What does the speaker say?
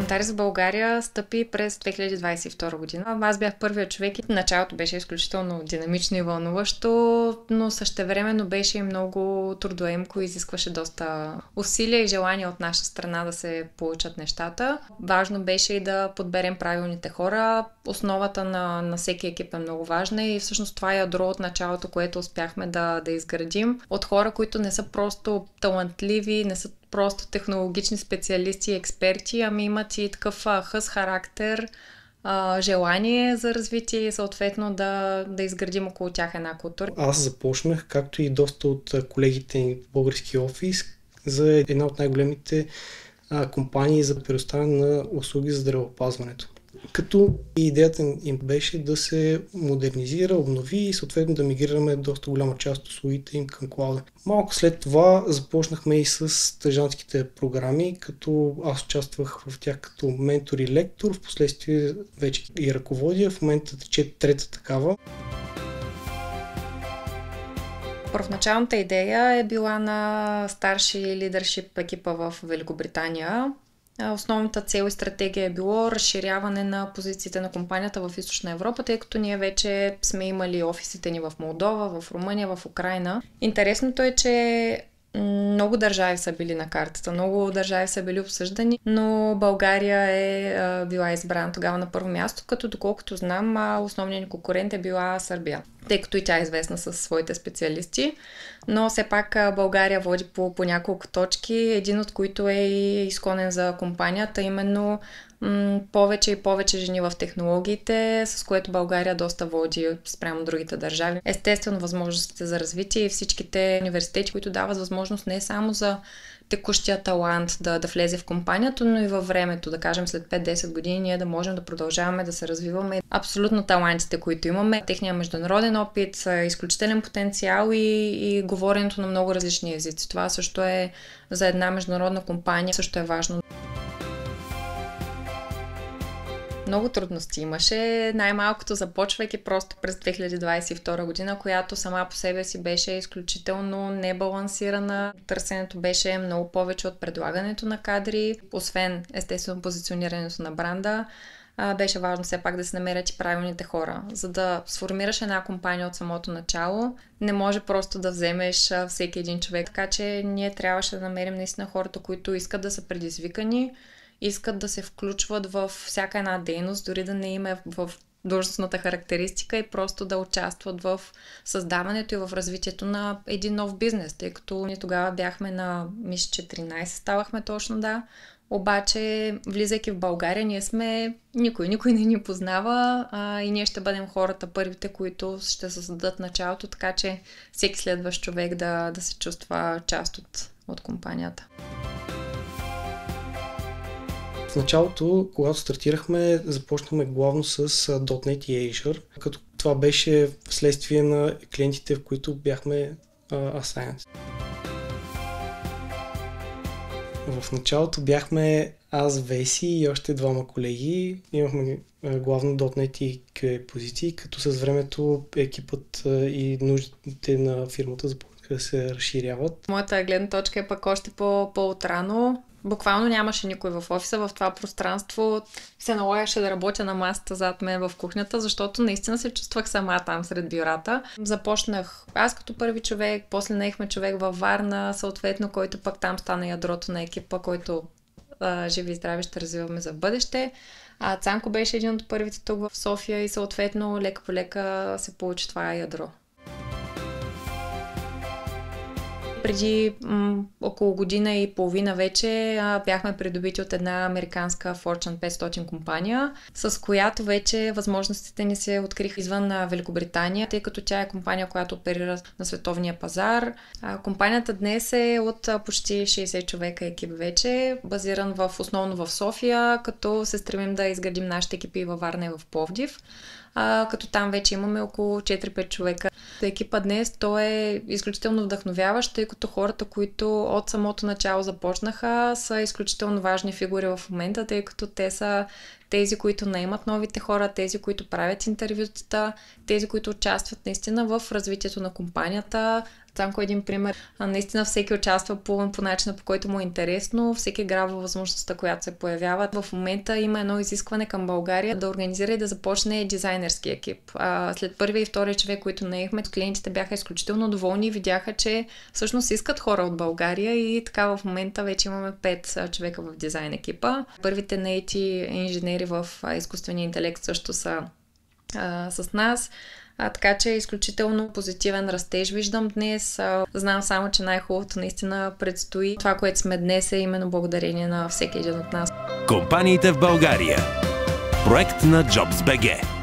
Antares в България стъпи през 2022 година. Аз бях първият човек и началото беше изключително динамично и вълнуващо, но същевременно беше и много трудоемко и изискваше доста усилия и желание от наша страна да се получат нещата. Важно беше и да подберем правилните хора. Основата на всеки екип е много важна и всъщност това е ядро от началото, което успяхме да изградим. От хора, които не са просто талантливи, не са просто технологични специалисти и експерти, ами имат и такъв хъс характер, желание за развитие и съответно да изградим около тях една култура. Аз започнах, както и доста от колегите ни в български офис, за една от най-големите компании за предоставяне на услуги за здравеопазването. Като идеята им беше да се модернизира, обнови и съответно да мигрираме доста голяма част от услугите им към клауда. Малко след това започнахме и с стажантските програми, като аз участвах в тях като ментор и лектор, в последствие вече и ръководя, в момента тече трета такава. Първоначалната идея е била на старши лидершип екипа в Великобритания. Основната цел и стратегия е било разширяване на позициите на компанията в Източна Европа, тъй като ние вече сме имали офисите ни в Молдова, в Румъния, в Украйна. Интересното е, че много държави са били на картата, много държави са били обсъждани, но България е била избрана тогава на първо място, като доколкото знам, основният ни конкурент е била Сърбия, тъй като и тя е известна със своите специалисти, но все пак България води по няколко точки, един от които е и изгонен за компанията, именно повече и повече жени в технологиите, с което България доста води спрямо другите държави. Естествено, възможностите за развитие и всичките университети, които дават възможност не само за текущия талант да влезе в компанията, но и във времето, да кажем след 5-10 години, ние да можем да продължаваме да се развиваме. Абсолютно талантите, които имаме, техния международен опит, изключителен потенциал и говоренето на много различни езици. Това също е за една международна компания, също е важно. Много трудности имаше, най-малкото започвайки просто през 2022 година, която сама по себе си беше изключително небалансирана. Търсенето беше много повече от предлагането на кадри, освен естествено позиционирането на бранда. Беше важно все пак да се намерят и правилните хора. За да сформираш една компания от самото начало, не може просто да вземеш всеки един човек. Така че ние трябваше да намерим наистина хората, които искат да са предизвикани, искат да се включват в всяка една дейност, дори да не им е в длъжностната характеристика и просто да участват в създаването и в развитието на един нов бизнес, тъй като ние тогава бяхме на, мисля, 14, ставахме точно, да. Обаче, влизайки в България, ние сме никой не ни познава и ние ще бъдем хората първите, които ще създадат началото, така че всеки следващ човек да се чувства част от компанията. В началото, когато стартирахме, започнахме главно с .NET и Azure, като това беше вследствие на клиентите, в които бяхме assigned. В началото бяхме аз, Веси и още двама колеги. Имахме главно .NET и QA позиции, като с времето екипът и нуждите на фирмата започнаха да се разширяват. Моята гледна точка е пък още по-отрано. Буквално нямаше никой в офиса, в това пространство се налагаше да работя на масата зад мен в кухнята, защото наистина се чувствах сама там сред бюрата. Започнах аз като първи човек, после наехме човек във Варна, съответно, който пък там стана ядрото на екипа, който живи и здрави ще развиваме за бъдеще. Цанко беше един от първите тук в София и съответно лека по лека се получи това ядро. Преди около година и половина вече бяхме придобити от една американска Fortune 500 компания, с която вече възможностите ни се откриха извън Великобритания, тъй като тя е компания, която оперира на световния пазар. Компанията днес е от почти 60 човека екип вече, базиран основно в София, като се стремим да изградим нашите екипи във Варна и в Пловдив. Като там вече имаме около 4-5 човека. Екипа днес той е изключително вдъхновяващ, тъй като хората, които от самото начало започнаха, са изключително важни фигури в момента, тъй като те са тези, които наемат новите хора, тези, които правят интервютата, тези, които участват наистина в развитието на компанията, Цанко един пример. Наистина всеки участва по начина, по който му е интересно, всеки грабва възможността, която се появява. В момента има едно изискване към България да организира и да започне дизайнерски екип. След първия и втория човек, които наехме, клиентите бяха изключително доволни и видяха, че всъщност искат хора от България и така в момента вече имаме 5 човека в дизайн екипа. Първите наети инженери в изкуствения интелект също са с нас. Така че е изключително позитивен растеж виждам днес. Знам само, че най-хубавото наистина предстои. Това, което сме днес е именно благодарение на всеки един от нас. Компаниите в България. Проект на JobsBG.